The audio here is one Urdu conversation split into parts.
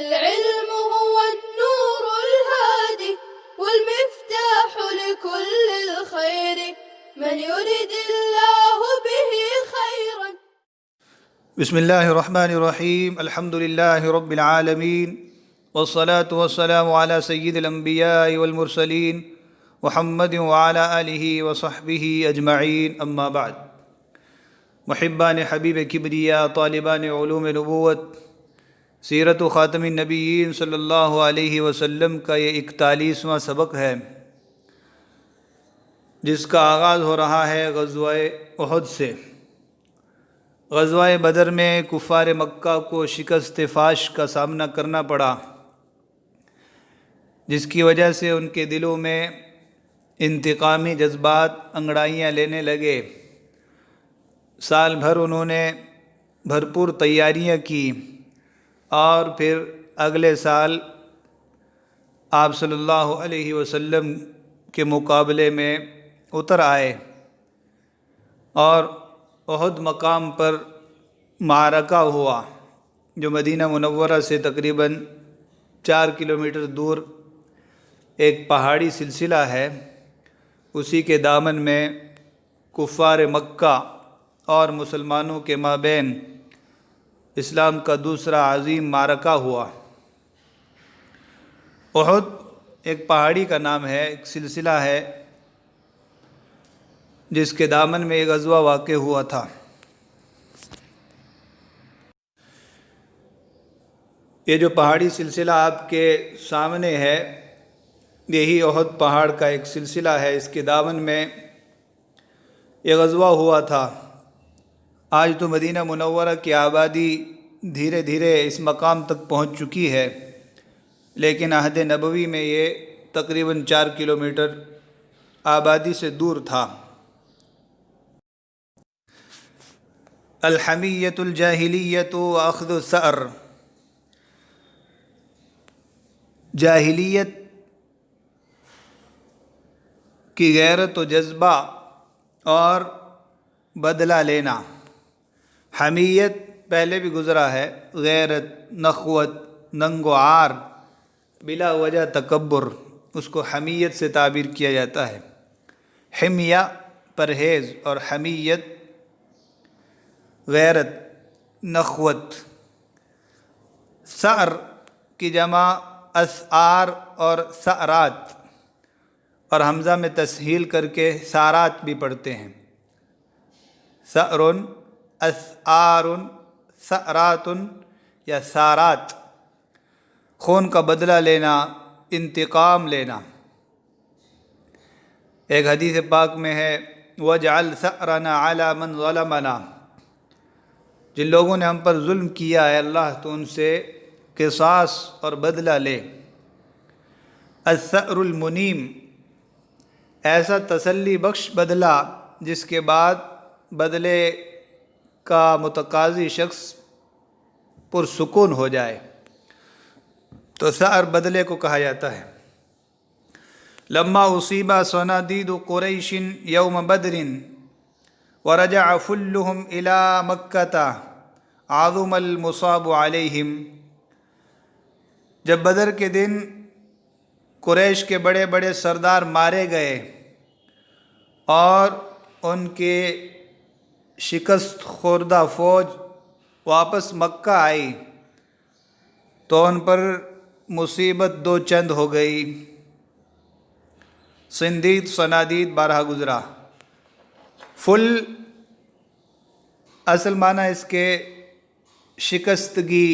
العلم هو النور الهادي والمفتاح لكل الخير من يرد الله به خيرا. بسم اللہ الرحمن الرحیم، الحمد للہ رب العالمین، والصلاة والسلام علی سید الانبیاء والمرسلین محمد وعلی آلہ وصحبہ اجمعین، اما بعد۔ محبان حبیب کبریا، طالبان علوم نبوت، سیرت و خاتم النبیین صلی اللہ علیہ وسلم کا یہ 41واں سبق ہے، جس کا آغاز ہو رہا ہے غزوہ احد سے۔ غزوہ بدر میں کفار مکہ کو شکست فاش کا سامنا کرنا پڑا، جس کی وجہ سے ان کے دلوں میں انتقامی جذبات انگڑائیاں لینے لگے۔ سال بھر انہوں نے بھرپور تیاریاں کی اور پھر اگلے سال آپ صلی اللہ علیہ وسلم کے مقابلے میں اتر آئے اور احد مقام پر معرکہ ہوا، جو مدینہ منورہ سے تقریباً 4 کلومیٹر دور ایک پہاڑی سلسلہ ہے۔ اسی کے دامن میں کفار مکہ اور مسلمانوں کے مابین اسلام کا دوسرا عظیم معرکہ ہوا۔ احد ایک پہاڑی کا نام ہے، ایک سلسلہ ہے جس کے دامن میں ایک غزوہ واقع ہوا تھا۔ یہ جو پہاڑی سلسلہ آپ کے سامنے ہے، یہی احد پہاڑ کا ایک سلسلہ ہے۔ اس کے دامن میں یہ غزوہ ہوا تھا۔ آج تو مدینہ منورہ کی آبادی دھیرے دھیرے اس مقام تک پہنچ چکی ہے، لیکن عہد نبوی میں یہ تقریباً 4 کلومیٹر آبادی سے دور تھا۔ الحمیۃ الجاہلیۃ واخذ الثأر، جاہلیت کی غیرت و جذبہ اور بدلہ لینا۔ حمیت پہلے بھی گزرا ہے، غیرت، نخوت، ننگ و عار، بلا وجہ تکبر، اس کو حمیت سے تعبیر کیا جاتا ہے۔ حمیہ پرہیز اور حمیت غیرت، نخوت۔ ثأر کی جمع اسعار اور ثأرات، اور حمزہ میں تسہیل کر کے سارات بھی پڑھتے ہیں۔ ثأر، اسعار، ثأرات یا سارات، خون کا بدلہ لینا، انتقام لینا۔ ایک حدیث پاک میں ہے وَاجْعَلْ ثَأْرَنَا عَلَى مَنْ ظَلَمَنَا، جن لوگوں نے ہم پر ظلم کیا ہے اللہ تو ان سے قصاص اور بدلہ لے۔ الثأر المنیم، ایسا تسلی بخش بدلہ جس کے بعد بدلے کا متقاضی شخص پرسکون ہو جائے، تو ثأر بدلے کو کہا جاتا ہے۔ لما اصیب صنادید قریش یوم بدر ورجع فلهم الى مکہ عظم المصاب علیہم، جب بدر کے دن قریش کے بڑے بڑے سردار مارے گئے اور ان کے شکست خوردہ فوج واپس مکہ آئی تو ان پر مصیبت دو چند ہو گئی۔ سندید صنادید بارہا گزرا۔ فل اصل معنی اس کے شکستگی،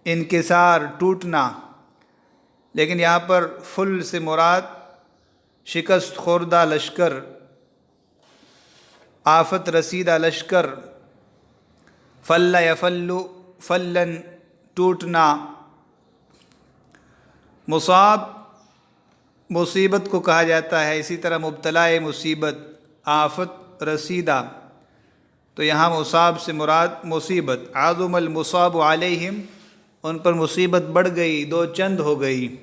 انکسار، ٹوٹنا، لیکن یہاں پر فل سے مراد شکست خوردہ لشکر، آفت رسیدہ لشکر۔ فل یفل، فلن، ٹوٹنا۔ مصاب مصیبت کو کہا جاتا ہے، اسی طرح مبتلا مصیبت، آفت رسیدہ، تو یہاں مصاب سے مراد مصیبت۔ عظم المصاب علیہم، ان پر مصیبت بڑھ گئی، دو چند ہو گئی۔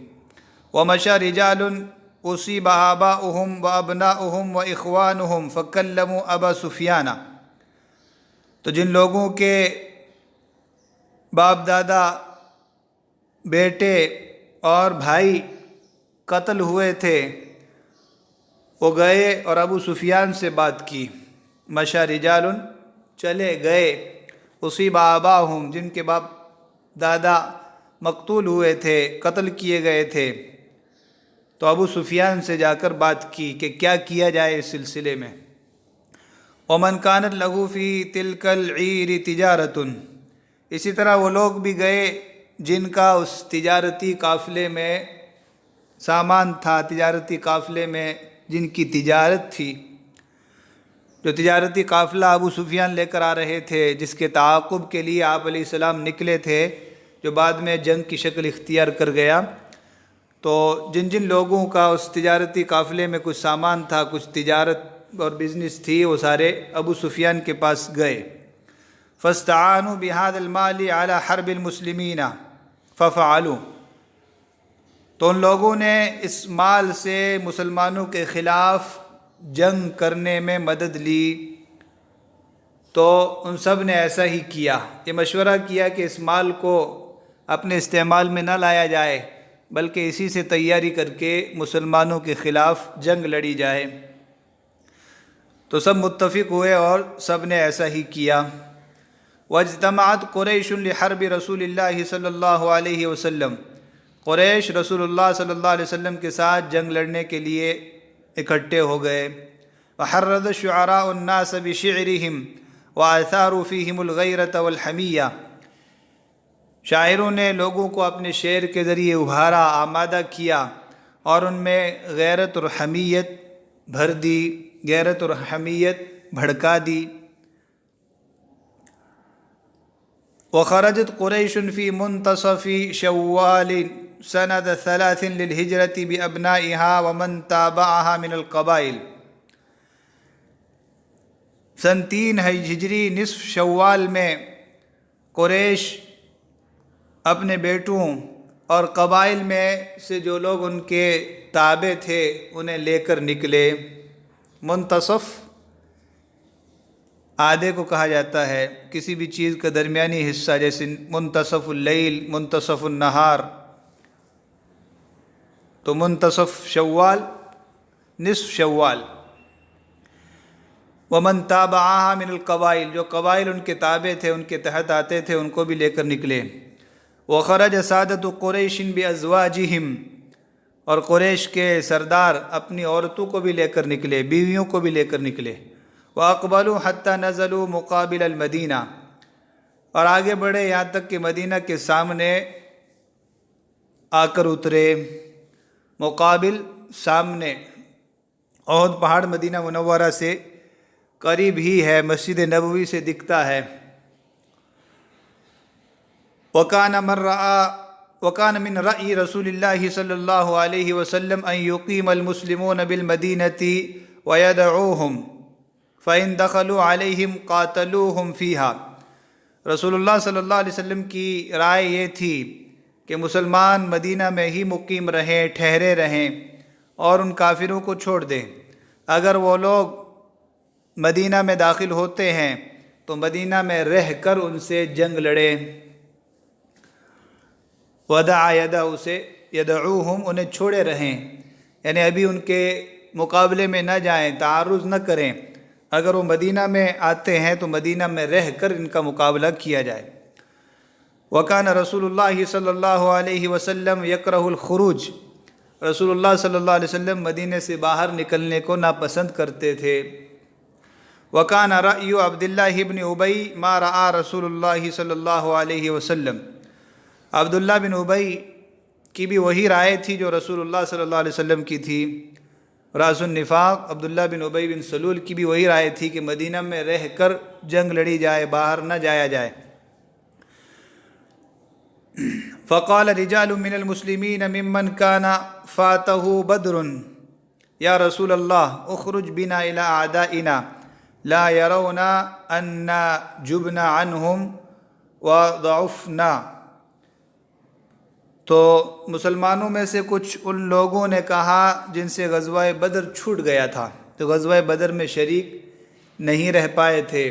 ومشى رجال اصیب آباؤہم وابناؤہم واخوانہم فکلموا ابا سفیان، تو جن لوگوں کے باپ دادا بیٹے اور بھائی قتل ہوئے تھے وہ گئے اور ابو سفیان سے بات کی. مشى رجال چلے گئے اصیب آباہم جن کے باپ دادا مقتول ہوئے تھے قتل کیے گئے تھے. تو ابو سفیان سے جا کر بات کی کہ کیا کیا جائے اس سلسلے میں. ومن كانت له في تلك العير تجارة اسی طرح وہ لوگ بھی گئے جن کا اس تجارتی قافلے میں سامان تھا، تجارتی قافلے میں جن کی تجارت تھی. جو تجارتی قافلہ ابو سفیان لے کر آ رہے تھے جس کے تعاقب کے لیے آپ علیہ السلام نکلے تھے، جو بعد میں جنگ کی شکل اختیار کر گیا. تو جن جن لوگوں کا اس تجارتی قافلے میں کچھ سامان تھا، کچھ تجارت اور بزنس تھی، وہ سارے ابو سفیان کے پاس گئے. فاستعانوا بهذا المال على حرب المسلمین ففعلوا تو ان لوگوں نے اس مال سے مسلمانوں کے خلاف جنگ کرنے میں مدد لی. تو ان سب نے ایسا ہی کیا. یہ مشورہ کیا کہ اس مال کو اپنے استعمال میں نہ لایا جائے بلکہ اسی سے تیاری کر کے مسلمانوں کے خلاف جنگ لڑی جائے. تو سب متفق ہوئے اور سب نے ایسا ہی کیا. واجتمعت قریش لحرب رسول اللہ صلی اللہ علیہ وسلم قریش رسول اللہ صلی اللہ علیہ وسلم کے ساتھ جنگ لڑنے کے لیے اکٹھے ہو گئے. وحرض الشعراء الناس بشعرهم وآثاروا فيهم الغیرة والحمیہ شاعروں نے لوگوں کو اپنے شعر کے ذریعے ابھارا، آمادہ کیا اور ان میں غیرت اور حمیت بھر دی، غیرت اور حمیت بھڑکا دی. وخرجت قریش فی منتصف شوال سنة 3 للہجرة بأبنائها ومن تابعها من القبائل سن 3 ہجری نصف شوال میں قریش اپنے بیٹوں اور قبائل میں سے جو لوگ ان کے تابع تھے انہیں لے کر نکلے. منتصف آدھے کو کہا جاتا ہے، کسی بھی چیز کا درمیانی حصہ، جیسے منتصف اللیل، منتصف النہار. تو منتصف شوال، نصف شوال. ومن تابعها من القبائل جو قبائل ان کے تابع تھے، ان کے تحت آتے تھے، ان کو بھی لے کر نکلے. وخرج سادۃ قریش بازواجہم اور قریش کے سردار اپنی عورتوں کو بھی لے کر نکلے، بیویوں کو بھی لے کر نکلے. وَأَقْبَلُوا حَتَّى نَزَلُوا مُقَابِلَ الْمَدِينَةِ اور آگے بڑھے یہاں تک کہ مدینہ کے سامنے آ کر اترے. مقابل سامنے، احد پہاڑ مدینہ منورہ سے قریب ہی ہے، مسجد نبوی سے دکھتا ہے. وَكَانَ مِنْ رَأْيِ رسول اللہ صلی اللہ علیہ وسلم أَن يُقِيمَ الْمُسْلِمُونَ بِالْمَدِينَةِ وَيَدْعُوهُمْ فَإِن دَخَلُوا عَلَيْهِمْ قَاتَلُوهُمْ فِيهَا رسول اللہ صلی اللہ علیہ وسلم کی رائے یہ تھی کہ مسلمان مدینہ میں ہی مقیم رہیں، ٹھہرے رہیں اور ان کافروں کو چھوڑ دیں. اگر وہ لوگ مدینہ میں داخل ہوتے ہیں تو مدینہ میں رہ کر ان سے جنگ لڑیں. وَدَعَ يَدَعُ سے يَدَعُوهُمْ انہیں چھوڑے رہیں، یعنی ابھی ان کے مقابلے میں نہ جائیں، تعرض نہ کریں. اگر وہ مدینہ میں آتے ہیں تو مدینہ میں رہ کر ان کا مقابلہ کیا جائے. وَكَانَ رسول اللہ صلی اللہ علیہ وسلم يَكْرَهُ الْخُرُوجِ رسول اللہ صلی اللہ علیہ وسلم مدینہ سے باہر نکلنے کو ناپسند کرتے تھے. وَكَانَ رَأْيُ عبد اللہ بن ابی ما رأى رسول اللہ صلی اللہ علیہ وسلم عبداللہ بن ابی کی بھی وہی رائے تھی جو رسول اللہ صلی اللہ علیہ وسلم کی تھی. راس النفاق عبداللہ بن ابی بن سلول کی بھی وہی رائے تھی کہ مدینہ میں رہ کر جنگ لڑی جائے، باہر نہ جایا جائے. فقال رجال من المسلمین ممن كان فاته بدر یا رسول اللہ اخرج بنا الى اعدائنا لا يرون اننا جبنا عنهم وضعفنا تو مسلمانوں میں سے کچھ ان لوگوں نے کہا جن سے غزوہ بدر چھوٹ گیا تھا، تو غزوہ بدر میں شریک نہیں رہ پائے تھے.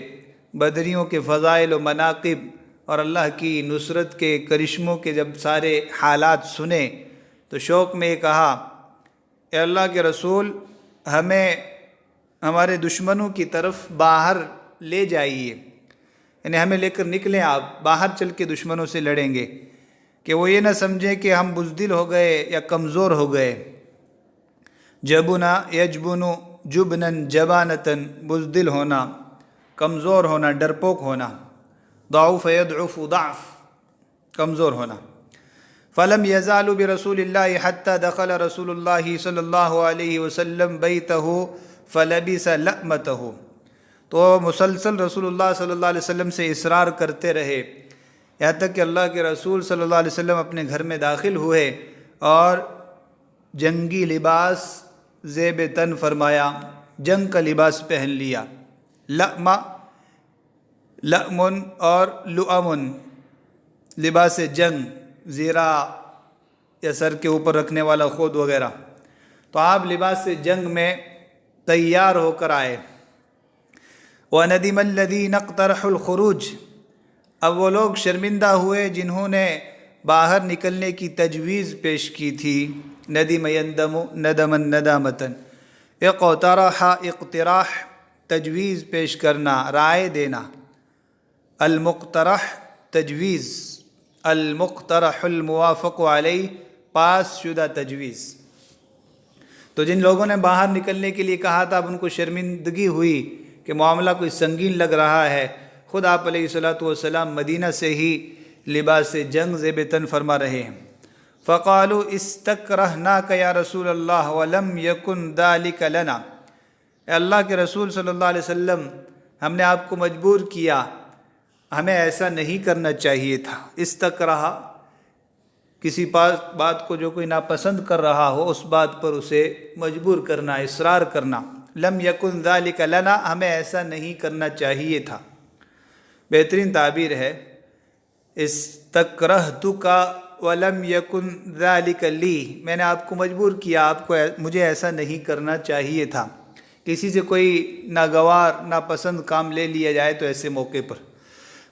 بدریوں کے فضائل و مناقب اور اللہ کی نصرت کے کرشموں کے جب سارے حالات سنے تو شوق میں یہ کہا، اے اللہ کے رسول، ہمیں ہمارے دشمنوں کی طرف باہر لے جائیے، یعنی ہمیں لے کر نکلیں، آپ باہر چل کے دشمنوں سے لڑیں گے، کہ وہ یہ نہ سمجھیں کہ ہم بزدل ہو گئے یا کمزور ہو گئے۔ جبنا یجبن جبنن جبانتن، بزدل ہونا، کمزور ہونا، ڈرپوک ہونا، ضعف یضعف ضعف، کمزور ہونا۔ فلم یزالوا برسول اللہ حتی دخل رسول اللہ صلی اللہ علیہ وسلم بیتہ فلبس لأمتہ، تو مسلسل رسول اللہ صلی اللہ علیہ وسلم سے اصرار کرتے رہے یہاں تک کہ اللہ کے رسول صلی اللہ علیہ وسلم اپنے گھر میں داخل ہوئے اور جنگی لباس زیب تن فرمایا، جنگ کا لباس پہن لیا۔ لأم، لأمن اور لؤمن، لباس جنگ، زیرہ یا سر کے اوپر رکھنے والا خود وغیرہ، تو آپ لباس جنگ میں تیار ہو کر آئے۔ وَنَدِمَ الَّذِينَ اقْتَرَحُوا الْخُرُوجَ، اب وہ لوگ شرمندہ ہوئے جنہوں نے باہر نکلنے کی تجویز پیش کی تھی۔ ندم یندم ندما ندامتن، اقترح اقتراح، تجویز پیش کرنا، رائے دینا، المقترح تجویز، المقترح الموافق علیہ، پاس شدہ تجویز۔ تو جن لوگوں نے باہر نکلنے کے لیے کہا تھا اب ان کو شرمندگی ہوئی کہ معاملہ کوئی سنگین لگ رہا ہے، خود آپ علیہ الصلوۃ والسلام مدینہ سے ہی لباس جنگ زیب تن فرما رہے ہیں۔ فقالوا استکرہناک یا رسول اللہ ولم یکن ذلک لنا، اے اللہ کے رسول صلی اللہ علیہ وسلم، ہم نے آپ کو مجبور کیا، ہمیں ایسا نہیں کرنا چاہیے تھا۔ استکرہ، کسی بات کو جو کوئی ناپسند کر رہا ہو اس بات پر اسے مجبور کرنا، اصرار کرنا۔ لم یکن ذلک لنا، ہمیں ایسا نہیں کرنا چاہیے تھا۔ بہترین تعبیر ہے، استکرہتک ولم یکن ذلک لی، میں نے آپ کو مجبور کیا، آپ کو مجھے ایسا نہیں کرنا چاہیے تھا۔ کسی سے کوئی ناگوار ناپسند کام لے لیا جائے تو ایسے موقع پر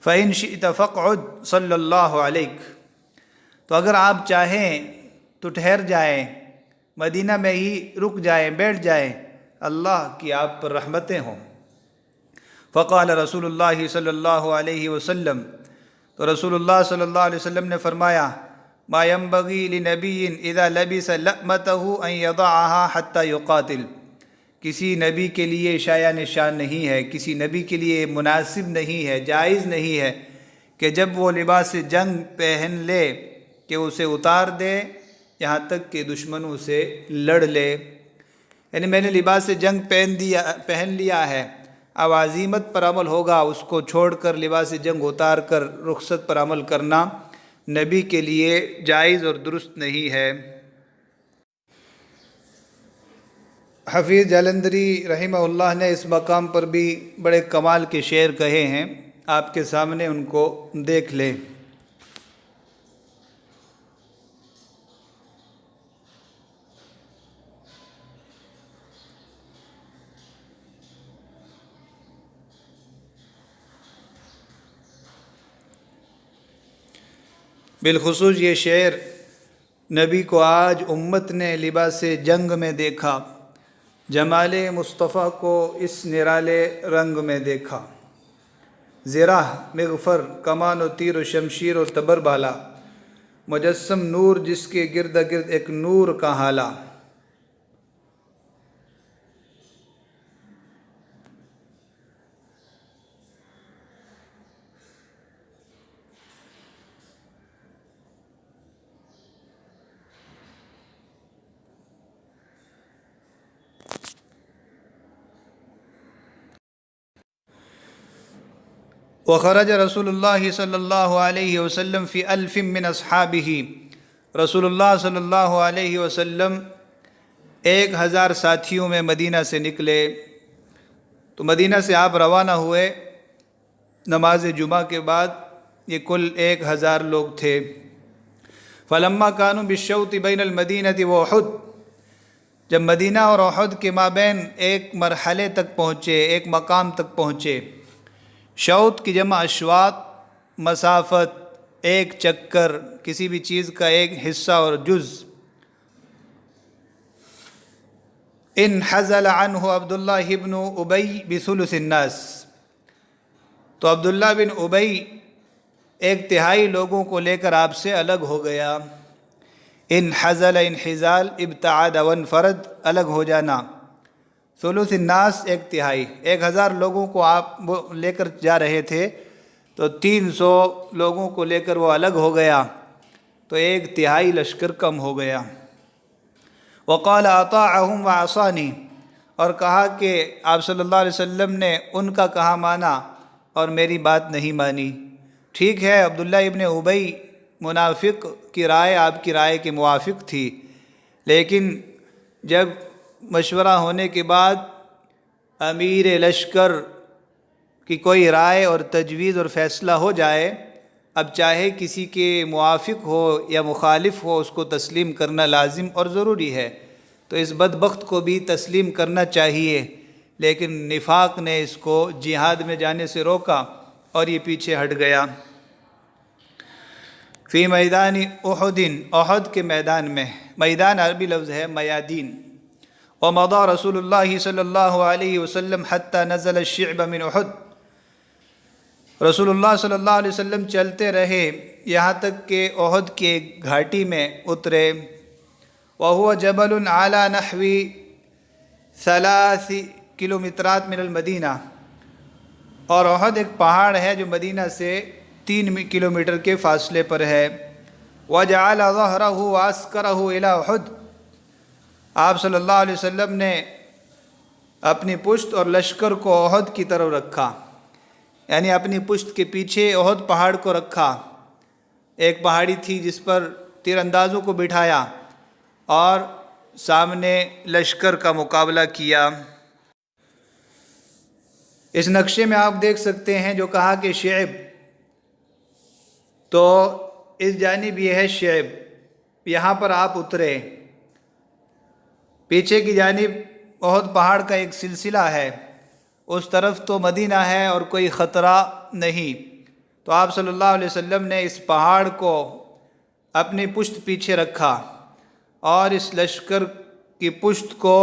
فَإِن شِئْتَ فَاقْعُدْ صلی اللہ علیک، تو اگر آپ چاہیں تو ٹھہر جائیں، مدینہ میں ہی رک جائیں، بیٹھ جائیں، اللہ کی آپ پر رحمتیں ہوں۔ فقال رسول اللہ صلی اللہ علیہ وسلم، تو رسول اللہ صلی اللہ علیہ وسلم نے فرمایا، ما ينبغي لنبی اذا لبس لأمته ان يضعها حتى يقاتل، کسی نبی کے لیے شایع نشان نہیں ہے، کسی نبی کے لیے مناسب نہیں ہے، جائز نہیں ہے کہ جب وہ لباس جنگ پہن لے کہ اسے اتار دے یہاں تک کہ دشمنوں سے لڑ لے۔ یعنی میں نے لباس جنگ پہن لیا ہے، اب عزیمت پر عمل ہوگا، اس کو چھوڑ کر لباس جنگ اتار کر رخصت پر عمل کرنا نبی کے لیے جائز اور درست نہیں ہے۔ حفیظ جالندھری رحمہ اللہ نے اس مقام پر بھی بڑے کمال کے شعر کہے ہیں، آپ کے سامنے ان کو دیکھ لیں۔ بالخصوص یہ شعر، نبی کو آج امت نے لباس جنگ میں دیکھا، جمال مصطفیٰ کو اس نرالے رنگ میں دیکھا، زرہ مغفر کمان و تیر و شمشیر و تبر بالا، مجسم نور جس کے گرد گرد ایک نور کا حالہ۔ وخرج رسول اللہ صلی اللہ علیہ وسلم فی الف من اصحابہ، رسول اللہ صلی اللہ علیہ وسلم 1000 ساتھیوں میں مدینہ سے نکلے۔ تو مدینہ سے آپ روانہ ہوئے نماز جمعہ کے بعد، یہ کل 1000 لوگ تھے۔ فلما كانوا بالشوط بین المدینہ واحد، جب مدینہ اور احد کے مابین ایک مرحلے تک پہنچے، ایک مقام تک پہنچے، شوط کی جمع اشواط، مسافت، ایک چکر، کسی بھی چیز کا ایک حصہ اور جز۔ انحزل عنہ عبداللہ بن ابی بثلث الناس، تو عبداللہ بن ابی ایک تہائی لوگوں کو لے کر آپ سے الگ ہو گیا۔ انحزل، انحزال، ابتعاد وانفرد، الگ ہو جانا۔ ثلث الناس ایک تہائی، 1000 لوگوں کو آپ وہ لے کر جا رہے تھے تو 300 لوگوں کو لے کر وہ الگ ہو گیا، تو ایک تہائی لشکر کم ہو گیا۔ وقال اطاعهم وعصانی، اور کہا کہ آپ صلی اللہ علیہ وسلم نے ان کا کہا مانا اور میری بات نہیں مانی۔ ٹھیک ہے، عبداللہ ابن ابی منافق کی رائے آپ کی رائے کے موافق تھی، لیکن جب مشورہ ہونے کے بعد امیر لشکر کی کوئی رائے اور تجویز اور فیصلہ ہو جائے، اب چاہے کسی کے موافق ہو یا مخالف ہو، اس کو تسلیم کرنا لازم اور ضروری ہے۔ تو اس بدبخت کو بھی تسلیم کرنا چاہیے، لیکن نفاق نے اس کو جہاد میں جانے سے روکا اور یہ پیچھے ہٹ گیا۔ فی میدان احد، احد کے میدان میں، میدان عربی لفظ ہے میادین۔ ومضى رسول اللہ صلی اللہ علیہ وسلم حتی نزل الشعب من احد، رسول اللہ صلی اللہ علیہ وسلم چلتے رہے یہاں تک کہ احد کے گھاٹی میں اترے۔ وهو جبل على نحو 3 کلومیٹرات من المدینہ، اور احد ایک پہاڑ ہے جو مدینہ سے 3 کلومیٹر کے فاصلے پر ہے۔ وجعل ظهره وعسكره الى احد، آپ صلی اللہ علیہ وسلم نے اپنی پشت اور لشکر کو احد کی طرف رکھا، یعنی اپنی پشت کے پیچھے احد پہاڑ کو رکھا۔ ایک پہاڑی تھی جس پر تیر اندازوں کو بٹھایا اور سامنے لشکر کا مقابلہ کیا۔ اس نقشے میں آپ دیکھ سکتے ہیں جو کہا کہ شعب، تو اس جانب یہ ہے شعب، یہاں پر آپ اترے۔ پیچھے کی جانب احد پہاڑ کا ایک سلسلہ ہے، اس طرف تو مدینہ ہے اور کوئی خطرہ نہیں، تو آپ صلی اللہ علیہ وسلم نے اس پہاڑ کو اپنی پشت پیچھے رکھا اور اس لشکر کی پشت کو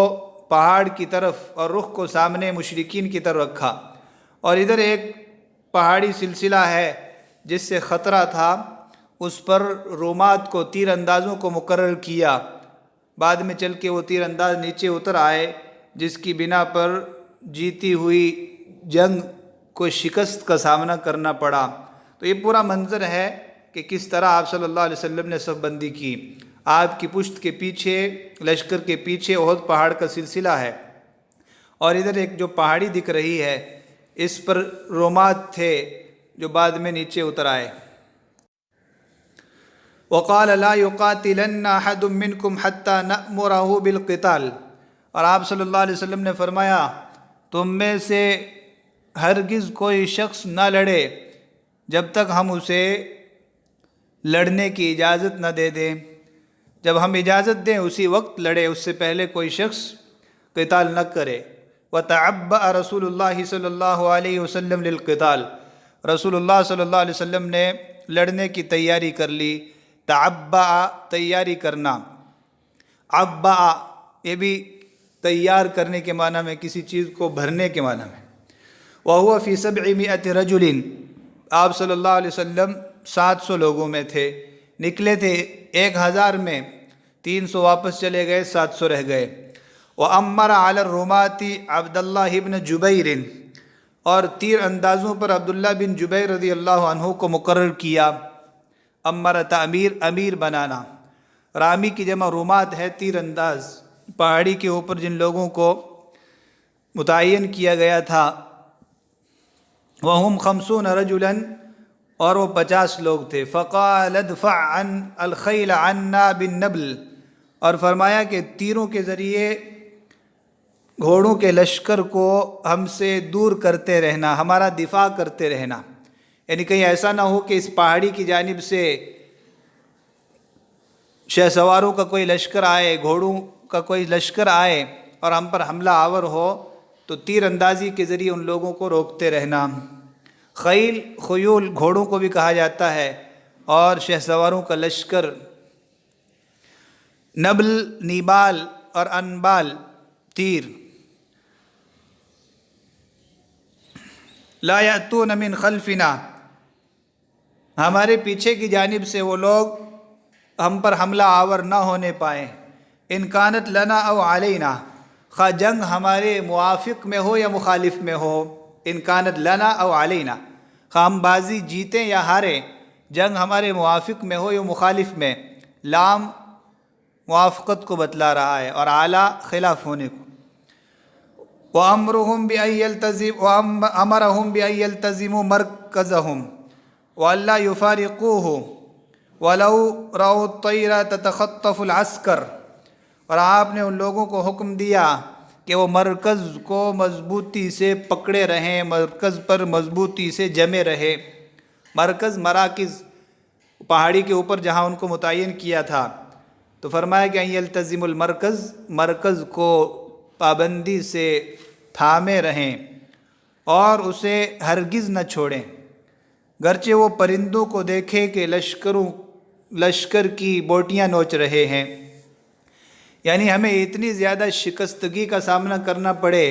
پہاڑ کی طرف اور رخ کو سامنے مشرکین کی طرف رکھا، اور ادھر ایک پہاڑی سلسلہ ہے جس سے خطرہ تھا، اس پر رومات کو، تیر اندازوں کو مقرر کیا۔ بعد میں چل کے وہ تیر انداز نیچے اتر آئے، جس کی بنا پر جیتی ہوئی جنگ کو شکست کا سامنا کرنا پڑا۔ تو یہ پورا منظر ہے کہ کس طرح آپ صلی اللہ علیہ وسلم نے صف بندی کی۔ آپ کی پشت کے پیچھے، لشکر کے پیچھے احد پہاڑ کا سلسلہ ہے، اور ادھر ایک جو پہاڑی دکھ رہی ہے اس پر رومات تھے جو بعد میں نیچے اتر آئے۔ وقال لا يقاتلن احد منكم حتى نأمره بالقتال، اور آپ صلی اللہ علیہ وسلم نے فرمایا تم میں سے ہرگز کوئی شخص نہ لڑے جب تک ہم اسے لڑنے کی اجازت نہ دے دیں، جب ہم اجازت دیں اسی وقت لڑے، اس سے پہلے کوئی شخص قتال نہ کرے۔ وتعبأ رسول اللہ صلی اللہ علیہ وسلم للقتال، رسول اللہ صلی اللہ علیہ وسلم نے لڑنے کی تیاری کر لی۔ تعبأ تیاری کرنا، عبأ یہ بھی تیار کرنے کے معنی میں، کسی چیز کو بھرنے کے معنی میں۔ وهو فی 700 رجل، آپ صلی اللہ علیہ وسلم 700 لوگوں میں تھے، نکلے تھے 1000 میں، 300 واپس چلے گئے، 700 رہ گئے۔ وَأَمَّرَ عَلَى الرُّمَاةِ عبداللہ بن جبیر، اور تیر اندازوں پر عبداللہ بن جبیر رضی اللہ عنہ کو مقرر کیا۔ امر تعمیر، امیر بنانا، رامی کی جمع رومات ہے، تیر انداز، پہاڑی کے اوپر جن لوگوں کو متعین کیا گیا تھا۔ وَهُمْ 50 رَجُلًا، اور وہ 50 لوگ تھے۔ فَقَالَ ادْفَعْ عَنْ الْخَيْلَ عَنَّا بِالنَّبْلِ، اور فرمایا کہ تیروں کے ذریعے گھوڑوں کے لشکر کو ہم سے دور کرتے رہنا، ہمارا دفاع کرتے رہنا، یعنی کہیں ایسا نہ ہو کہ اس پہاڑی کی جانب سے شہ سواروں کا کوئی لشکر آئے، گھوڑوں کا کوئی لشکر آئے اور ہم پر حملہ آور ہو، تو تیر اندازی کے ذریعے ان لوگوں کو روکتے رہنا۔ خیل خیول گھوڑوں کو بھی کہا جاتا ہے، اور شہسواروں کا لشکر، نبل نیبال اور انبال تیر، لا یأتون من خلفنا، ہمارے پیچھے کی جانب سے وہ لوگ ہم پر حملہ آور نہ ہونے پائیں، ان کانت لنا او علینا، خواہ جنگ ہمارے موافق میں ہو یا مخالف میں ہو، ان کانت لنا او علینا، خواہ ہم بازی جیتیں یا ہاریں، جنگ ہمارے موافق میں ہو یا مخالف میں، لام موافقت کو بتلا رہا ہے اور اعلیٰ خلاف ہونے کو۔ وَأَمْرُهُمْ بِأَن وَأَمَرَهُمْ بِأَن يَلْتَزِمُوا مَرْكَزَهُمْ وَأَلَّا يُفَارِقُوهُ وَلَوْ رَأَوُا الطَّيْرَ تَتَخَطَّفُ الْعَسْكَرَ، اور آپ نے ان لوگوں کو حکم دیا کہ وہ مرکز کو مضبوطی سے پکڑے رہیں، مرکز پر مضبوطی سے جمے رہے۔ مرکز مراکز پہاڑی کے اوپر جہاں ان کو متعین کیا تھا، تو فرمایا کہ یلتزم المرکز، مرکز کو پابندی سے تھامے رہیں اور اسے ہرگز نہ چھوڑیں، گرچہ وہ پرندوں کو دیکھے کہ لشکر کی بوٹیاں نوچ رہے ہیں، یعنی ہمیں اتنی زیادہ شکستگی کا سامنا کرنا پڑے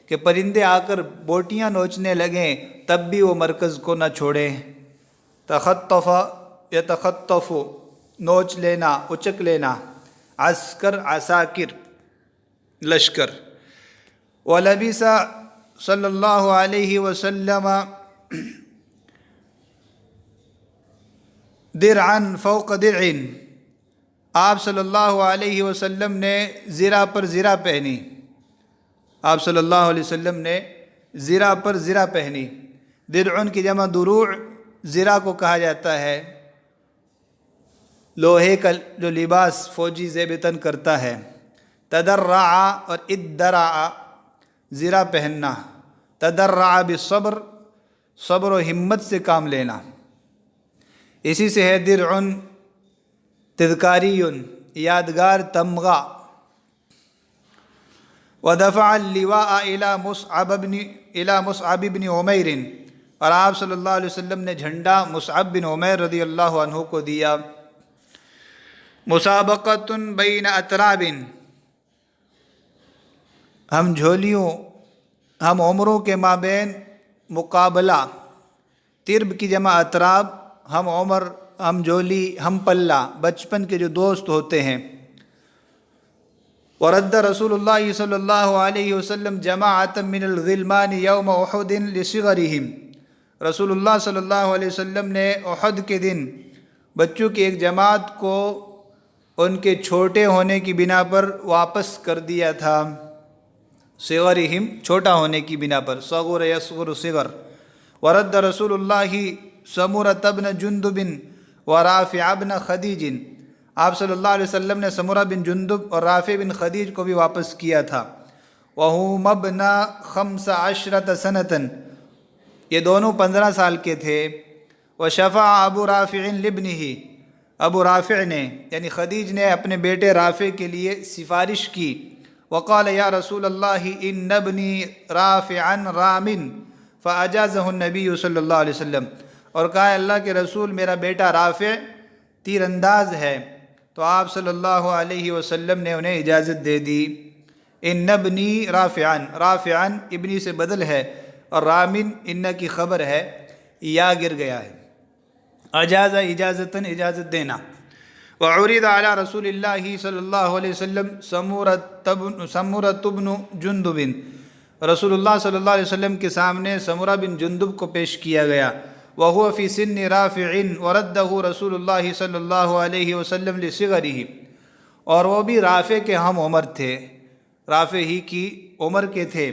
کہ پرندے آ کر بوٹیاں نوچنے لگیں تب بھی وہ مرکز کو نہ چھوڑیں۔ تخطف یتخطف، نوچ لینا، اچک لینا، عسکر عساکر لشکر۔ وَلَبِسَ صلی اللہ علیہ وسلم درعا فوق درع، آپ صلی اللہ علیہ وسلم نے زرہ پر زرہ پہنی، آپ صلی اللہ علیہ وسلم نے زرہ پر زرہ پہنی۔ درعن کی جمع دروع، زرہ کو کہا جاتا ہے لوہے کا جو لباس فوجی زیب تن کرتا ہے۔ تدرع اور ادرع، زرہ پہننا، تدرع بالصبر، صبر و ہمت سے کام لینا، اسی سے ہے درعن تذکاری، یادگار تمغہ۔ ودفع اللواء الى مصعب بن عمیر، اور آپ صلی اللہ علیہ وسلم نے جھنڈا مصعب بن عمیر رضی اللہ عنہ کو دیا۔ مسابقۃ بین اطراب، ہم جھولیوں، ہم عمروں کے مابین مقابلہ، ترب کی جمع اطراب، ہم عمر، ہم جولی، ہم پلہ، بچپن کے جو دوست ہوتے ہیں۔ ورد رسول اللہ صلی اللہ علیہ وسلم جماعۃ من الغلمان یوم احد لصغرہم، رسول اللہ صلی اللہ علیہ وسلم نے احد کے دن بچوں کی ایک جماعت کو ان کے چھوٹے ہونے کی بنا پر واپس کر دیا تھا۔ صغرہم، چھوٹا ہونے کی بنا پر، صغر یصغر صغر۔ ورد رسول اللہ سمرۃ بن جندب ورافع بن خدیج، آپ صلی اللہ علیہ وسلم نے سمرہ بن جندب اور رافع بن خدیج کو بھی واپس کیا تھا۔ وَهُمَا ابْنَا 15 سَنَةً، یہ دونوں 15 سال کے تھے۔ وَشَفَعَ أَبُو رَافِعٍ لِابْنِهِ، ابو رافع نے یعنی خدیج نے اپنے بیٹے رافع کے لیے سفارش کی۔ وقال یا رسول اللہ ان ابنی رافعا رام فاجازہ النبی صلی اللہ علیہ وسلم، اور کہا اللہ کے رسول میرا بیٹا رافع تیر انداز ہے، تو آپ صلی اللہ علیہ وسلم نے انہیں اجازت دے دی۔ ان ابنی رافعا، رافعا ابنی سے بدل ہے، اور رامن ان کی خبر ہے، یا گر گیا ہے۔ اجازہ اجازتاً، اجازت دینا۔ وعرض علی رسول اللہ صلی اللہ علیہ وسلم سمرۃ بن جندب، رسول اللہ صلی اللہ علیہ وسلم کے سامنے سمرہ بن جندب کو پیش کیا گیا۔ وهو فی سن رافع ورده رسول اللہ صلی اللہ علیہ وسلم لصغرہ، اور وہ بھی رافع کے ہم عمر تھے، رافع ہی کی عمر کے تھے۔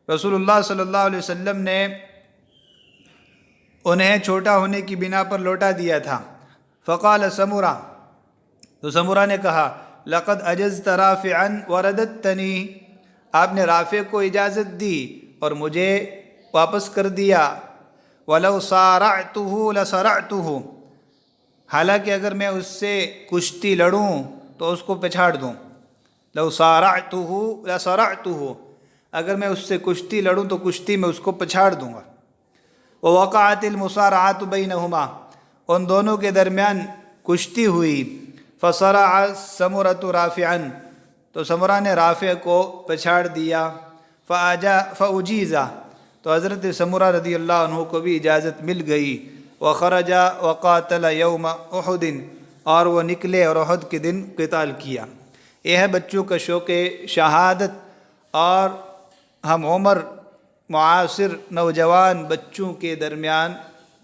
رسول اللہ صلی اللہ علیہ وسلم نے انہیں چھوٹا ہونے کی بنا پر لوٹا دیا تھا۔ فقال سمرہ، تو سمرہ نے کہا لقد اجزت رافعا ورددتنی، آپ نے رافع کو اجازت دی اور مجھے واپس کر دیا۔ ولو صارعته لصرعته، حالانکہ اگر میں اس سے کشتی لڑوں تو اس کو پچھاڑ دوں۔ لو صارعته لصرعته، اگر میں اس سے کشتی لڑوں تو کشتی میں اس کو پچھاڑ دوں گا۔ ووقعت المصارعۃ بینہما، ان دونوں کے درمیان کشتی ہوئی. فصرع سمرۃ رافعا، تو سمرہ نے رافع کو پچھاڑ دیا. فاجیز، تو حضرت سمرہ رضی اللہ عنہ کو بھی اجازت مل گئی. وخرج وقاتل یوم احد، اور وہ نکلے اور احد کے دن قتال کیا. یہ ہے بچوں کا شوق شہادت، اور ہم عمر معاصر نوجوان بچوں کے درمیان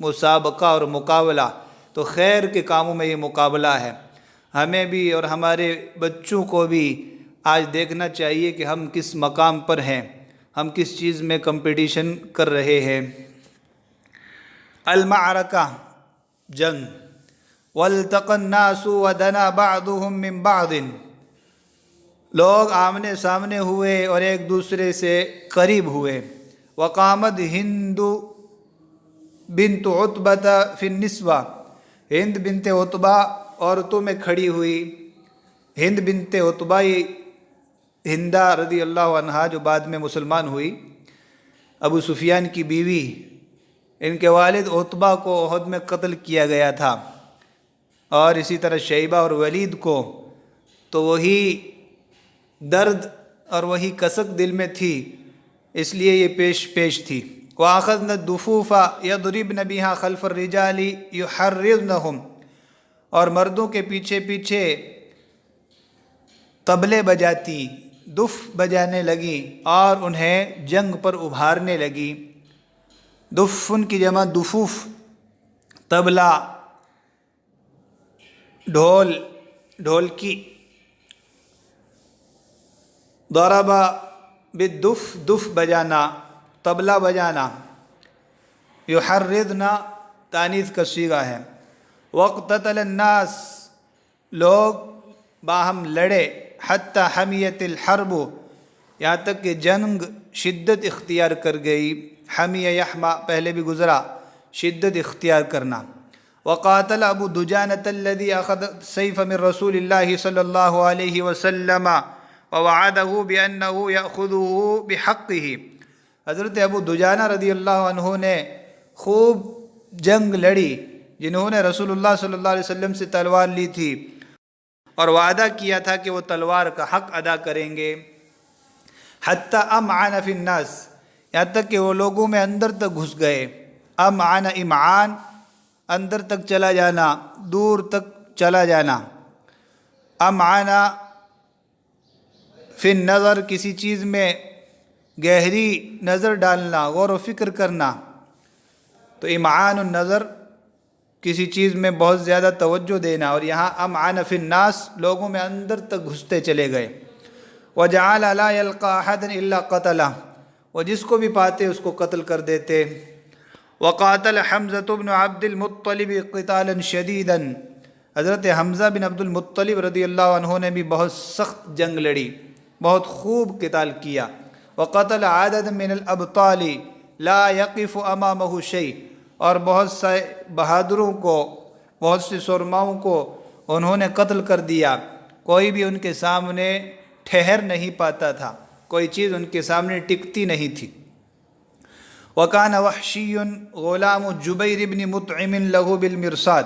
مسابقہ اور مقابلہ، تو خیر کے کاموں میں یہ مقابلہ ہے. ہمیں بھی اور ہمارے بچوں کو بھی آج دیکھنا چاہیے کہ ہم کس مقام پر ہیں، ہم کس چیز میں کمپٹیشن کر رہے ہیں. المعرکہ، جنگ. والتقى الناس ودنا بعضهم من بعض، لوگ آمنے سامنے ہوئے اور ایک دوسرے سے قریب ہوئے. وقامت ہند بنت عتبہ فی النسوہ، ہند بنت عتبہ عورتوں میں کھڑی ہوئی. ہند بنت عتبہ ہندہ رضی اللہ عنہا جو بعد میں مسلمان ہوئی، ابو سفیان کی بیوی. ان کے والد عتبہ کو احد میں قتل کیا گیا تھا، اور اسی طرح شیبہ اور ولید کو. تو وہی درد اور وہی کسک دل میں تھی، اس لیے یہ پیش تھی. وَأَخَذْنَ الدُّفُوفَ يَضْرِبْنَ بِهَا خَلْفَ الرِّجَالِ يُحَرِّضْنَهُمْ، اور مردوں کے پیچھے پیچھے طبلے بجاتی، دف بجانے لگی اور انہیں جنگ پر ابھارنے لگی. دفن کی جمع دفوف، طبلہ، ڈھولکی. ضرب بالدف، دف بجانا، طبلہ بجانا. یحرضنا تانیث کا صیغہ ہے. واقتتل الناس، لوگ باہم لڑے. حتی حمیت الحرب، یہاں تک کہ جنگ شدت اختیار کر گئی. حمیہ یحمہ پہلے بھی گزرا، شدت اختیار کرنا. وقاتل ابو دجانة الذي اخذ السيف من رسول الله صلی اللہ علیہ وسلم ووعده بأنه يأخذه بحقه، حضرت ابو دجانہ رضی اللہ عنہ نے خوب جنگ لڑی، جنہوں نے رسول اللہ صلی اللہ علیہ وسلم سے تلوار لی تھی اور وعدہ کیا تھا کہ وہ تلوار کا حق ادا کریں گے. حتی امعن فی الناس، یہاں تک کہ وہ لوگوں میں اندر تک گھس گئے. امعن، امعان، اندر تک چلا جانا، دور تک چلا جانا. امعن فی النظر، کسی چیز میں گہری نظر ڈالنا، غور و فکر کرنا. تو امعان النظر، کسی چیز میں بہت زیادہ توجہ دینا. اور یہاں امعن فی الناس، لوگوں میں اندر تک گھستے چلے گئے. وجعل لا یلقى احدا الا قتلہ، وہ جس کو بھی پاتے اس کو قتل کر دیتے. وقاتل حمزۃ بن عبد المطلب قتالا شدیدا، حضرت حمزہ بن عبد المطلب رضی اللہ عنہ نے بھی بہت سخت جنگ لڑی، بہت خوب قتال کیا. وقتل عدد من الابطال لا يقف امامه شيء، اور بہت سے بہادروں کو، بہت سے سرماؤں کو انہوں نے قتل کر دیا. کوئی بھی ان کے سامنے ٹھہر نہیں پاتا تھا، کوئی چیز ان کے سامنے ٹکتی نہیں تھی. وکان وحشی غلام جبیر بن مطعم له بالمرصاد،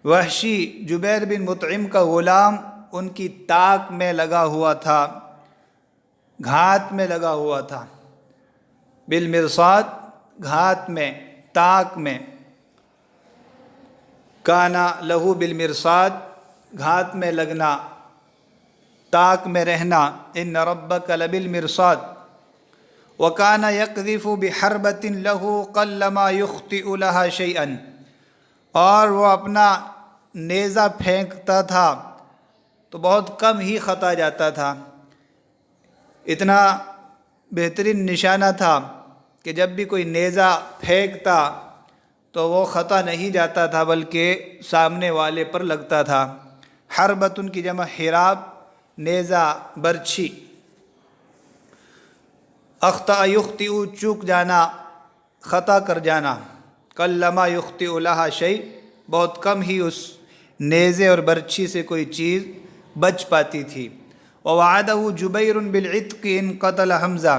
وحشی جبیر بن مطعم کا غلام ان کی تاک میں لگا ہوا تھا، گھات میں لگا ہوا تھا. بالمرصاد، گھات میں، تاک میں. کانا لہو بالمرصاد، گھات میں لگنا، تاک میں رہنا. ان ربک لبالمرصاد. وکانا یقذف بحربۃ لہ قلما یخطئ لها شیئا، اور وہ اپنا نیزہ پھینکتا تھا تو بہت کم ہی خطا جاتا تھا. اتنا بہترین نشانہ تھا کہ جب بھی کوئی نیزہ پھینکتا تو وہ خطا نہیں جاتا تھا بلکہ سامنے والے پر لگتا تھا. حربۃ کی جمع حراب، نیزہ، برچھی. اخطأ یخطئ، چوک جانا، خطا کر جانا. قلما یخطئ لها شیء، بہت کم ہی اس نیزے اور برچھی سے کوئی چیز بچ پاتی تھی. ووعدہ جبیر بالعتق ان قتل حمزہ،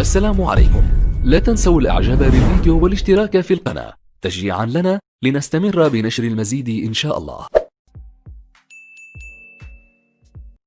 السلام عليكم. لا تنسوا الاعجاب بالفيديو والاشتراك في القناة تشجيعا لنا لنستمر بنشر المزيد إن شاء الله.